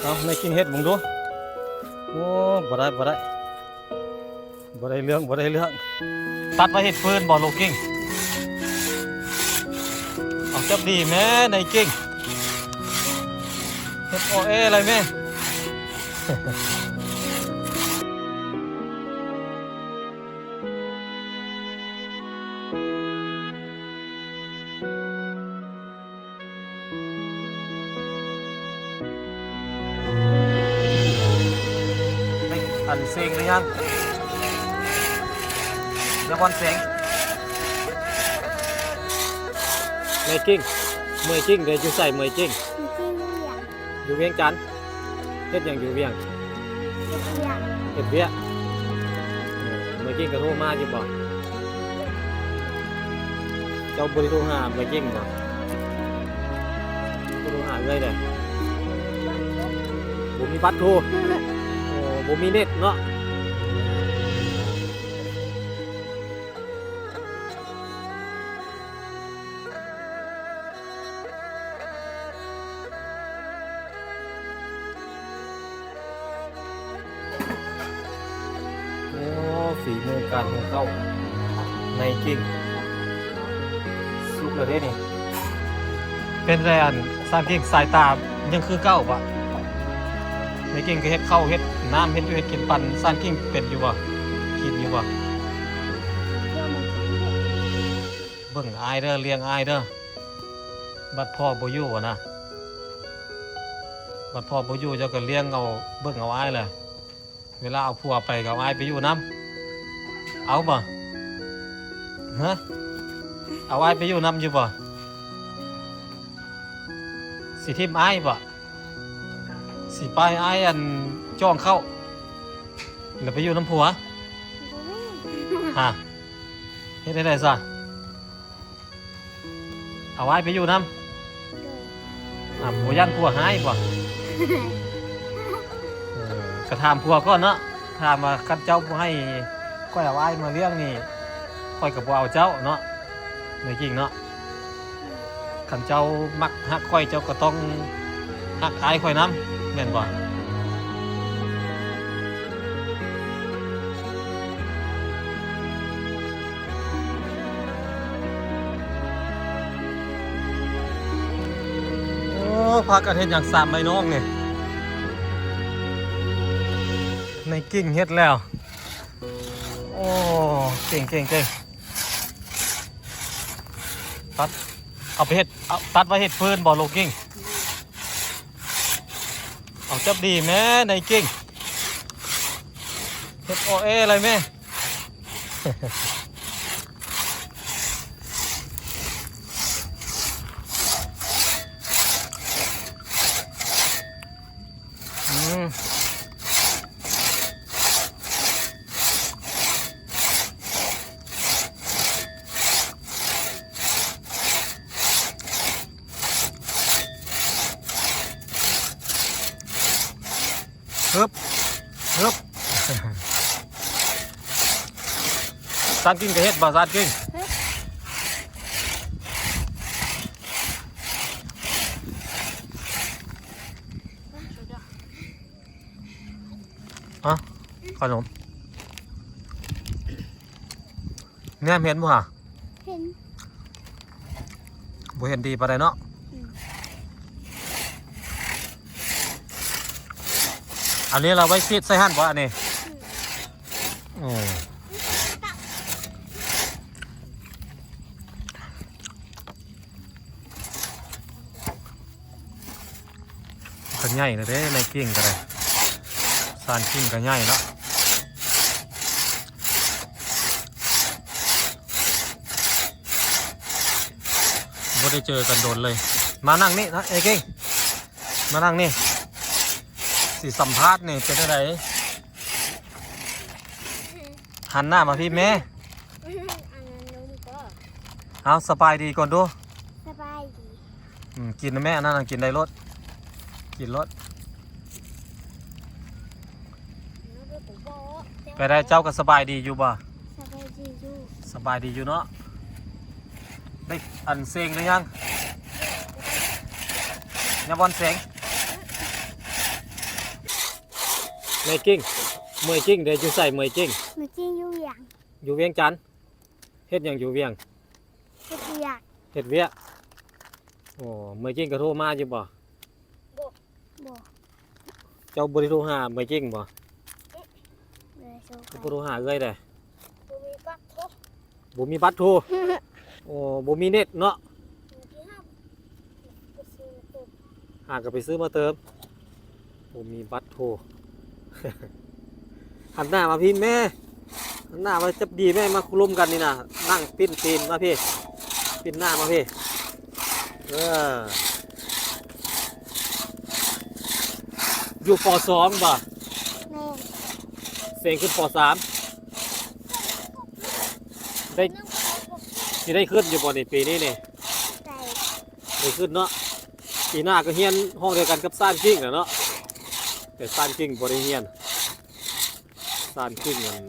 เอาในกินเห็ดมึงดูโอ้บ่ได้เรื่องตัดมาเห็ดฟืนบ่ลูกกิ้งเอาจับดีแม่ในกิ้งเห็ดโอเออะไรแม่อันเซ็งหรือยังยังบอลเซ็งเมย์กิ้งเดี๋ยวจะใส่เมย์กิ้งอยู่เวียงจันทร์เฮ็ดอย่างอยู่เวียงเฮ็ดเวียเมย์กิ้งกระโทรมาจิบ่เจ้าบริโภคหาเมย์กิ้งบ่บริโภคหาเลยเด้ผมมีบัตรโทรบ่มีเน็ตเนาะโอ้ฝีมือการหุงข้าวในกิ้งสุกเลยเด้นี่เป็นไรอันสร้างกิ้งสายตายังคือเก้าปะในกิ้งก็เฮ็ดข้าวเฮ็ดน้ำเฮ็ดอยู่เฮ็ดกินปั่นสร้างกิ้งเป็นอยู่บ่กินอยู่บ่เบิ่งอายเด้อเลี้ยงอายเด้อบัดพ่อบ่อยู่อะนะบัดพ่อบ่อยู่เจ้าก็เลี้ยงเอาเบิ่งเอาอายแหละเวลาเอาผัวไปก็เอาอายไปอยู่น้ำเอาบ่ฮะเอาอายไปอยู่น้ำอยู่บ่สิทิมอายบ่สิไปอายอันจ้องเข้าแล้วไปอยู่น้ำผัวฮะเฮ็ดได้ซะเอาไว้ไปอยู่น้ำผัวยันผัวหายบ่กระทำผัวก็เนาะถามมาคันเจ้าผู้ให้ก้อยเอาไว้มาเลี้ยงนี่ก้อยกับบ่เอาเจ้าเนาะในจริงเนาะคันเจ้ามักฮักก้อยเจ้าก็ต้องฮักอายก้อยน้ำแม่นบ่พากันเฮ็ดอย่างสามใบน้องเนี่ยในกิ้งเฮ็ดแล้วโอ้เก่งตัดเอาไปเฮ็ดเอาตัดไว้เฮ็ดฟืนบ่ลูกกิ้งเอาจับดีแม่ในกิ้งเฮ็ดโอเออะไรแม่ฮึบสานกิ้งกับเฮ็ดบ่สานกิ้งขนมเนี่ยเห็นบ่ฮะเห็นบ่เห็นดีปานใดเนาะอันนี้เราไว้ซีดใส่หั่นบ่อันนี้ก็ใหญ่เลยเด้ในกิ้งก็ได้สานกิ้งก็ใหญ่เนาะบ่ได้เจอกันโดนเลยมานั่งนี่นะเอ้กิ้งมานั่งนี่สิสัมภาษณ์นี่เป็นอะไรหันหน้ามาพี่แม่เอาสบายดีก่อนดูสบายดีกินนะแม่นั่นกินได้รสกินรสไปได้เจ้าก็สบายดีอยู่บ่สบายดีอยู่เนาะได้อันเซ็งหรือยังบอลเซ็ง เมยกิ้งเมยกิ้งเดี๋ยวจะใส่เมยกิ้ง เมื่อกี้อยู่อย่าง อยู่เวียงจันทน์เฮ็ดหยังอยู่เวียง เมื่อกี้อยาก เฮ็ดเวียกโอ้เมยกิ้งก็โทรมาอยู่บ่ บอก เจ้าบ่ได้โทรหาเมยกิ้งบ่ เลยโซ่ บ่โทรหาเอ้ยเด้ ตัวมีปักทุก บ่มีบัตรโทรโอ้บ่มีเน็ตเนาะ ที่ห้าไปซื้อตัว หาก็ไปซื้อมาเติมบ่มีบัตรโทร หันหน้ามาพี่แม่หันหน้ามาจับดีแม่มาคุมกันนี่นะนั่งปิ้นตีนมาพี่ปิ้นหน้ามาพี่อยู่ป .2 บ่ แม่ เสียงขึ้นป .3 ได้สิได้ขึ้นอยู่บ่นี่ปีนี้นี่ ใส่ ได้ขึ้นเนาะปีหน้าก็เฮียนห้องเดียวกันกับซ่านกิ้งเนาะแต่ซ่านกิ้งบ่ได้เฮียนซ่านกิ้งมัน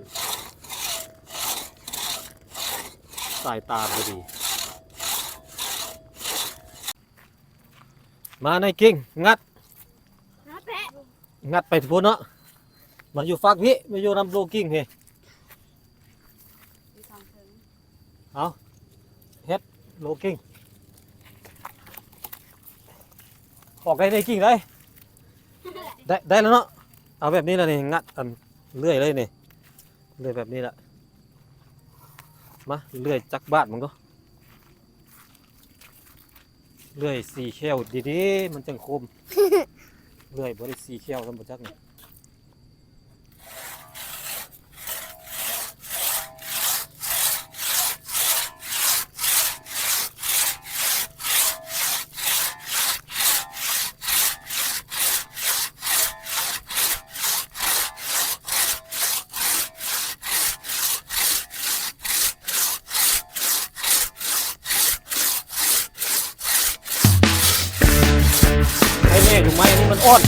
สายตาพอดี มาในกิ้งงัด น้าแพะ งัดไปทุกเนาะมาอยู่ฟักพี่มาอยู่นำโลกิ้งพี่เอาเฮ็ดโลกิ้งออกได้ในกิ้งเลยได้แล้วเนาะเอาแบบนี้แล้วนี่งัดอันเลื่อยเลยนี่เลื่อยแบบนี้แหละมาเลื่อยจักบาทมันก็เลื่อยสี่แควดีๆมันจังคม เลื่อยบริสี่แควกันบ่จักนี่ไอ้แม่อยู่ไหมนี่มันอ้อน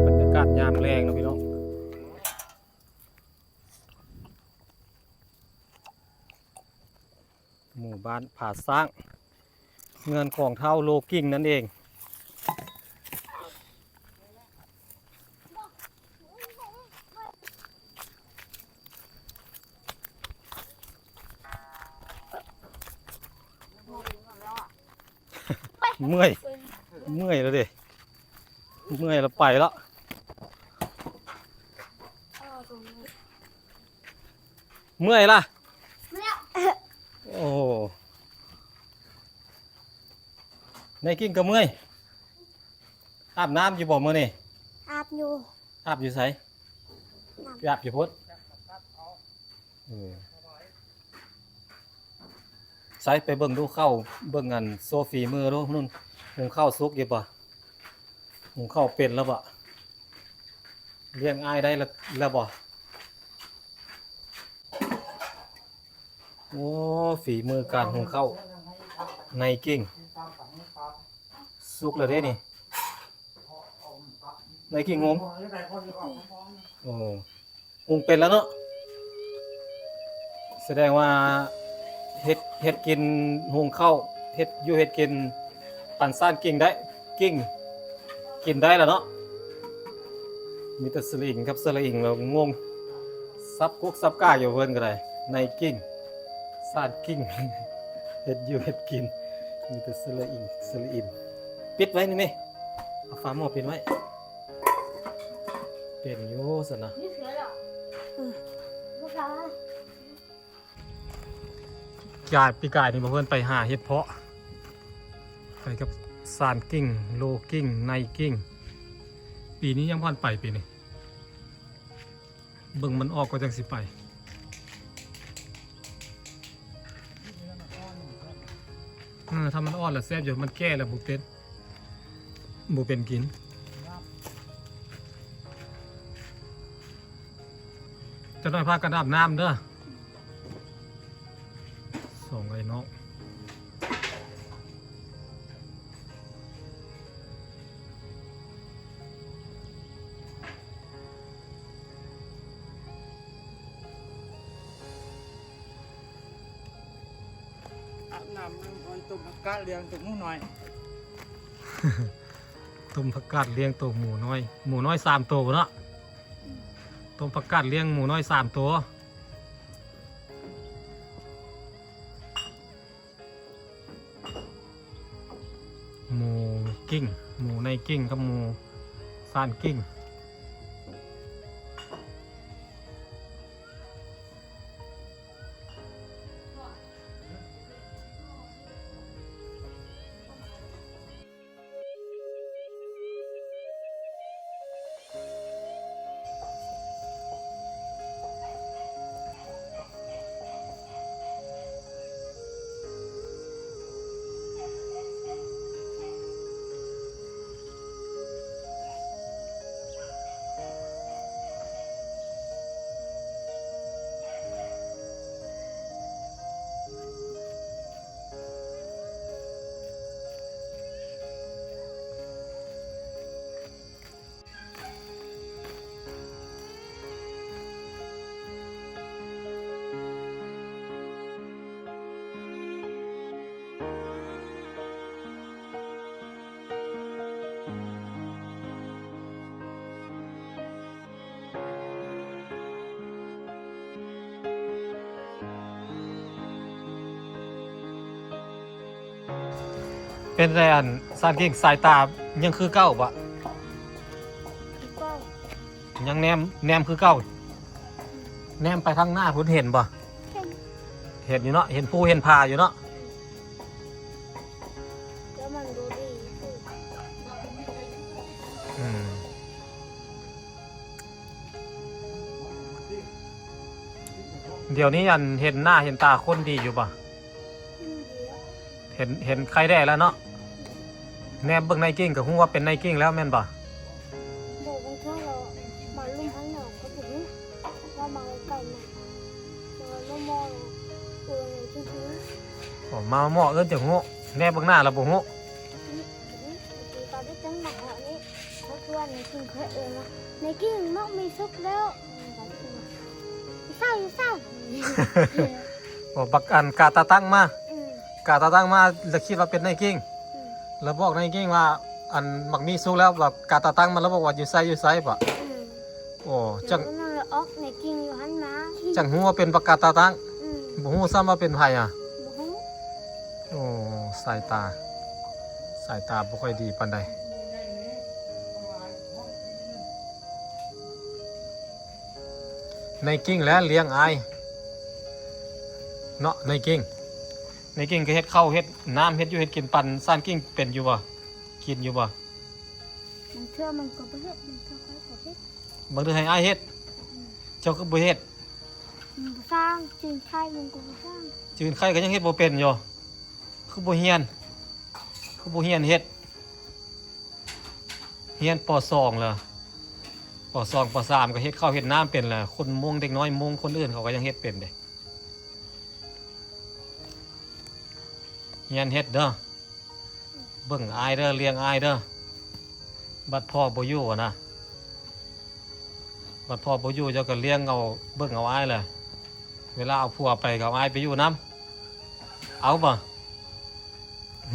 บรรยากาศยามแรงนะพี่น้องหมู่บ้านผาสร้างเงินของเท่าโลกิ้งนั่นเองเมื่อยแล้วดิเมื่อยแล้วไปแล้วเมื่อยล่ะโอ้ในกิ้งก็เมื่อย อาบน้ำอยู่บ่มื้อนี่ อาบอยู่ อาบอยู่ไส น้ำ อาบอยู่พุ่นใส่ไปเบิ่งดูเข้าเบิ่งอันโซฟีมือดูนู่นหุงข้าวสุกอยู่บ่หุงข้าวเป็นแล้วบ่เลี้ยงอ้ายได้แล้วบ่โอ้ฝีมือการหุงข้าวในกิ่งสุกแล้วเด้นี่ในกิ่งงมโอ้หุงเป็นแล้วเนาะแสดงว่าเฮ็ดกินหุงข้าวเฮ็ดอยู่เฮ็ดกินปั่นซ่านกิ่งได้กิ่งกินได้แล้วเนาะมีแต่สลิงครับสลิงเรางงซับกุกซับก้าอยู่เพิ่นก็ได้ในกิ่งซ่านกิ่ง เฮ็ดอยู่เฮ็ดกินมีแต่สลิงปิดไว้นี่แม่เอาฝาหม้อปิดไว้เป็นอยู่ซั่นนะ นี่เสือเหรอพวกเรา ปีกายนี่บ่เพิ่นไปหาเฮ็ดเพาะไปกับซานกิ่งโลกิ่งในกิ่งปีนี้ยังพันไปปีนี้เบิ่งมันออกก็จังสิไปถ้ามันอ่อนแล้วแซ่บอยู่มันแก่แล้วบ่เป็นกินจะต้องพากันอาบน้ำเด้อส่งไอ้น้อง อาบน้ำน้ำอ้อยต้มผักกาดเลี้ยงตุ่มหมูหน่อย ต้มผักกาดเลี้ยงตัวหมูน้อย3ตัวเนาะต้มผักกาดเลี้ยงหมูน้อย3ตัวหมูกิ้งหมูในกิ้งกับหมูซานกิ้งเป็นไรอันซานกิ้งสายตายังคือเก้าปะ พี่ก้อง ยังแนมคือเก้าแนมไปทางหน้าคุณเห็นปะ เห็น เห็นอยู่เนาะเห็นภูเห็นพาอยู่เนาะ แล้วมันดูดีสิ อืมเดี๋ยวนี้อันเห็นหน้าเห็นตาคนดีอยู่ปะ เดี๋ยว เห็นใครได้แล้วเนาะแนมเบิ่งในกิ้งกับฮู้ว่าเป็นในกิ้งแล้วแม่นปะ บอกบางครั้งเรามาลุ่มทั้งหนอกก็ถึงว่ามาไกลๆหน่อยเรามองตัวไหนชิ้น อ๋อมาหม้อเอิ้นจังฮู้แนมเบิ่งหน้าแล้วบ่ฮู้ ตีตอนได้จังหวะนี้เขาคือว่าในกิ้งเคยนะในกิ้งนกมีซุกแล้วเศร้าอยู่เศร้า บ่บักอันกาตาตั้งมากาตาตั้งมาแล้วคิดว่าเป็นในกิ้งแล้วบอกในกิ้งว่าอันมักมีสุกแล้วแบบกาตาตั้งมันแล้วบอกว่าอยู่ไสปะโอ้จัง นั่นเลยออกในกิ้งอยู่หันมา จังฮู้ว่าเป็นบักกาตาตั้งบ่ฮู้ซ้ำว่าเป็นไผอ่ะ บุ้ง โอ้สายตาบ่ค่อยดีปานใดในกิ้งแล้วเลี้ยงอายเนาะในกิ้งก็เฮ็ดข้าวเฮ็ดน้ำเฮ็ดอยู่เฮ็ดกินปั่นซ่านกิ้งเป็นอยู่บ่กินอยู่บ่ ม มันเชื่อมันก็บ่เฮ็ดมันเชื่อค่อยก็เฮ็ด บางเทื่อให้อ้ายเฮ็ดเจ้าก็บ่เฮ็ด มันบ่สร้างจริงใครมันก็บ่สร้าง จืนไข่ก็ยังเฮ็ดบ่เป็นอยู่คือบ่เฮียนเฮ็ดเฮียนป .2 แล้วป .2 ป .3 ก็เฮ็ดข้าวเฮ็ดน้ำเป็นแล้วคนมุงเด็กน้อยมุงคนอื่นเขาก็ยังเฮ็ดเป็นเด้เฮียนเฮ็ดเด้อเบิ่งอายเด้อเลี้ยงอายเด้อบัดพ่อบ่อยู่อะนะบัดพ่อบ่อยู่เจ้าก็เลี้ยงเอาเบิ่งเอาอายแหละเวลาเอาผัวไปก็เอาอายไปอยู่นํเอาบ่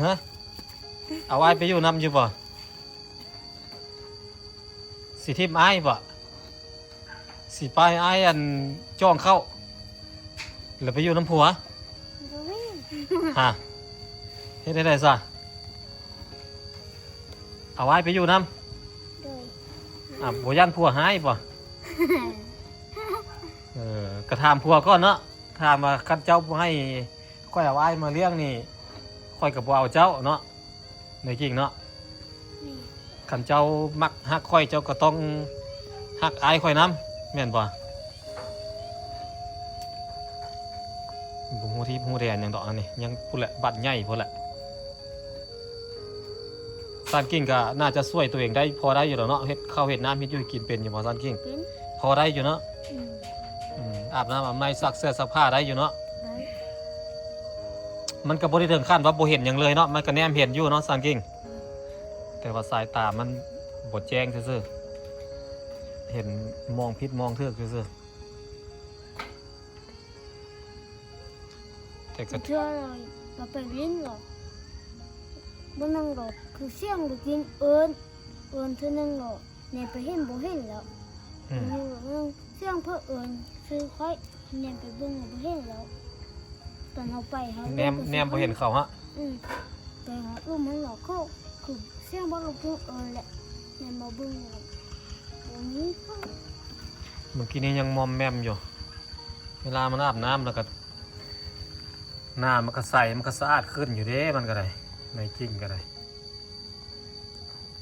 ฮะเอาอายไปอยู่นํอยู่บ่สิทิมอายบ่สิไปอายอันจ้องเข้าแล้วไปอยู่น้ำผัว บ่มี ฮะเฮ็ดได้ซะเอาอายไปอยู่นํ โดย บ่ยันผัวหายบ่กระถามผัวก่อนเนาะถามว่าคันเจ้าบ่ให้ค่อยเอาอายมาเลี้ยงนี่ค่อยก็บ่เอาเจ้าเนาะในจริงเนาะ นี่ คันเจ้ามักฮักค่อยเจ้าก็ต้องฮักอายค่อยนํแม่นบ่บ่ฮู้ที่ฮู้แดนหยังดอกอันนี้ยังพุ่นแหละบัดใหญ่พุ่นแหละซานกิ้งก็น่าจะช่วยตัวเองได้พอได้อยู่แล้วเนาะเฮ็ดข้าวเฮ็ดน้ำเฮ็ดอยู่ให้กินเป็นอยู่บ่ซานกิ้ง เป็น พอได้อยู่เนาะ อืม อาบน้ำอาบในซักเสื้อซักผ้าได้อยู่เนาะ ได้ มันก็บ่ได้ถึงขั้นว่าบ่เห็นหยังเลยเนาะมันก็แนมเห็นอยู่เนาะซานกิ้งแต่ว่าสายตามันบ่แจ้งซื่อๆเห็นมองผิดมองถูกซื่อๆแต่ก็ เชื่อเลยเราไปลิ้นหรอกบ่นั่งหรอกคือเสียงได้ยินเอิ้นเท่านึงหรอกเนี่ยไปเห็นบ่เห็นแล้ว อืม เสียงเพิ่นเอิ้นซื้อค่อยเนี่ยไปเบิ่งบ่เห็นแล้วตอนเฮาไปเฮา แนมบ่เห็นเขาฮะ ไปหามันหรอกเขาคือเสียงบ่รู้เพิ่นเอิ้นแหละเนี่ยมาเบิ่งแล้วบ่มีเขา เมื่อกี้นี้ยังมอมแมมอยู่เวลามันอาบน้ำแล้วก็น้ำมันก็ใสมันก็สะอาดขึ้นอยู่เด้มันก็ได้ในจริงก็ได้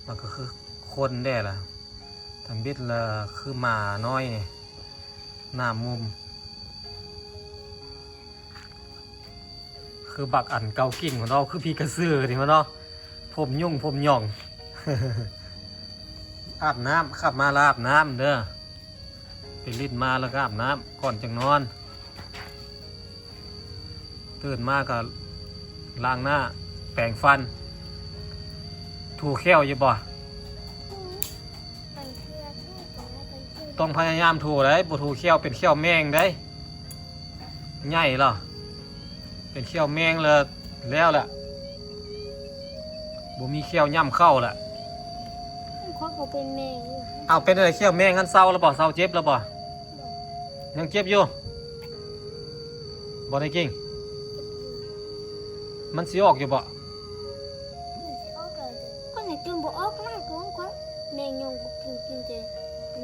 มันก็คือคนแด้ล่ะทำบิดละคือหมาน้อยนี่หน้ามุมคือบักอันเกากิ่งของเราคือพี่กระสือนี่มันเนาะผมยุ่งผมหย่อง อาบน้ำขับมาแล้วอาบน้ำเด้อไปรีดมาแล้วก็อาบน้ำก่อนจังนอนตื่นมาก็ล้างหน้าแปรงฟันถูแข้วอยู่บ่ ไปเชื่อทูกก่อนแล้วไปเชื่อ ต้องพยายามถูได้บ่ถูแข้วเป็นแข้วแมงได้ใหญ่เหรอเป็นแข้วแมงเลยแล้วแหละบ่มีแข้วย่ำเข้าแหละ เขาก็เป็นแมงอยู่ เอาเป็นอะไรแข้วแมงงั้นเศร้าแล้วบ่เศร้าเจ็บแล้วบ่ยังเจ็บอยู่บ่ได้กิ่งมันสิออกอยู่บ่ มันสิออกเลยก็เนี่ยจนบ่ออกนะของเขาแมงยงก็กินเจ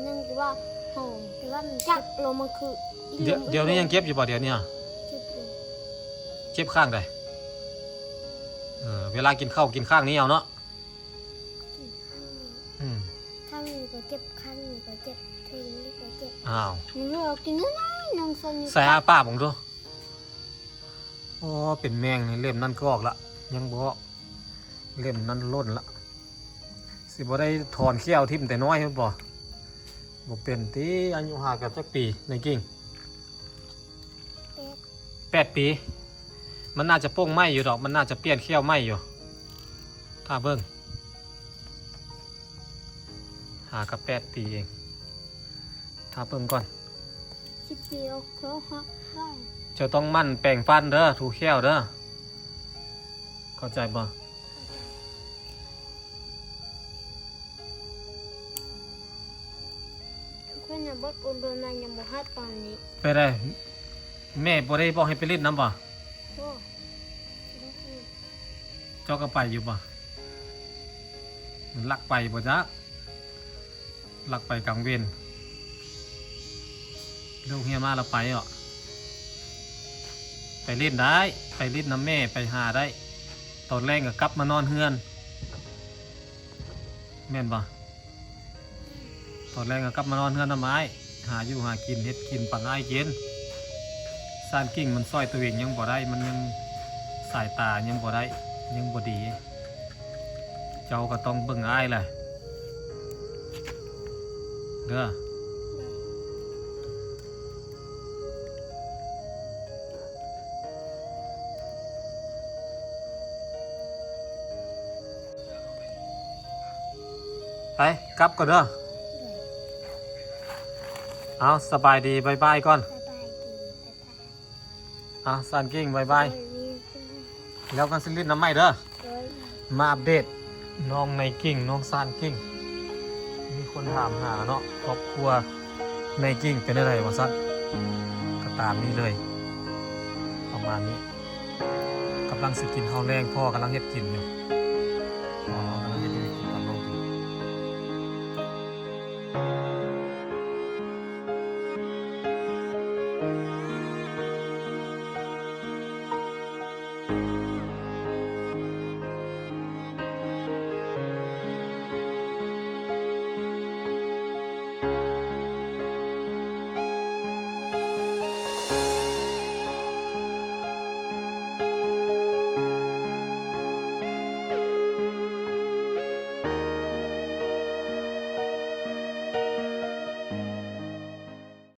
นั่นคือว่าโหแต่ว่ามันจับลงมันคืออี เดี๋ยวนี้ยังเจ็บอยู่บ่เดี๋ยวนี้ เจ็บอยู่ เจ็บข้างใดเวลากินข้าวกินข้างนี้เอาเนาะอืม ข้างนี้ก็เจ็บข้างนี้ก็เจ็บทีนี้ก็เจ็บ อ้าว นี่เรากินน้อยๆนางสัน ใส่อาปากผมดูโอ้เป็นแมงนี่เล่มนั่นก็ออกละยังบ่ออกเล่มนั้นล้นละสิบ่ได้ถอนเขี้ยวทิ่มแต่น้อยครับบ่เป็นตีอายุห่างกันสักปีในกิ่ง เป็ด 8 ปี มันน่าจะโป้งไหมอยู่ดอกมันน่าจะเปลี่ยนเขี้ยวไหมอยู่ถ้าเบิ่งหากับ8 ปีเองถ้าเบิ่งก่อน 10 ปีเอาเขาหักได้ จะต้องมั่นแปรงฟันเด้อถูแข้วเด้อเข้าใจบ่ เพื่อนยังบอกอุดมนันยังบอกให้ตอนนี้ ไปได้แม่บ่ได้บอกให้ไปเล่นน้ำบ่ โอ้ เจ้าก็ไปอยู่บ่มันลักไปบ่จ๊ะลักไปกลางเวรลูกเฮียมาแล้วไปอ่ะไปเล่นได้ไปเล่นน้ำแม่ไปหาได้ตอนแรกก็กลับมานอนเฮือนแม่นบ่ แ อนแรกก็กลับมานอนเฮือนน้ำไม้หาอยู่หากินเฮ็ดกินปันอ้ายกินซานกิ่งมันซอยตัวเองยังบ่ได้มันยังสายตายังบ่ได้ยังบ่ดี เจ้าก็ต้องเบิ่งอ้ายแหละเด้อไปกลับก่อนเด้อเอาสบายดีบายบายก่อน สบายดีไป ซานกิ่งบายบาย โดย แล้วกันสิลิ้นน้ำใหม่เด้อ โดย มาอัปเดตน้องในกิ่งน้องซานกิ่งมีคนถามหาเนาะครอบครัวในกิ่งเป็นอะไรวะซัดก็ตามนี้เลยประมาณนี้กำลังสิกินข้าวแรงพ่อกำลังเฮ็ดกินอยู่พ่อกำลังเฮ็ดอยู่กินตอนน้องกิน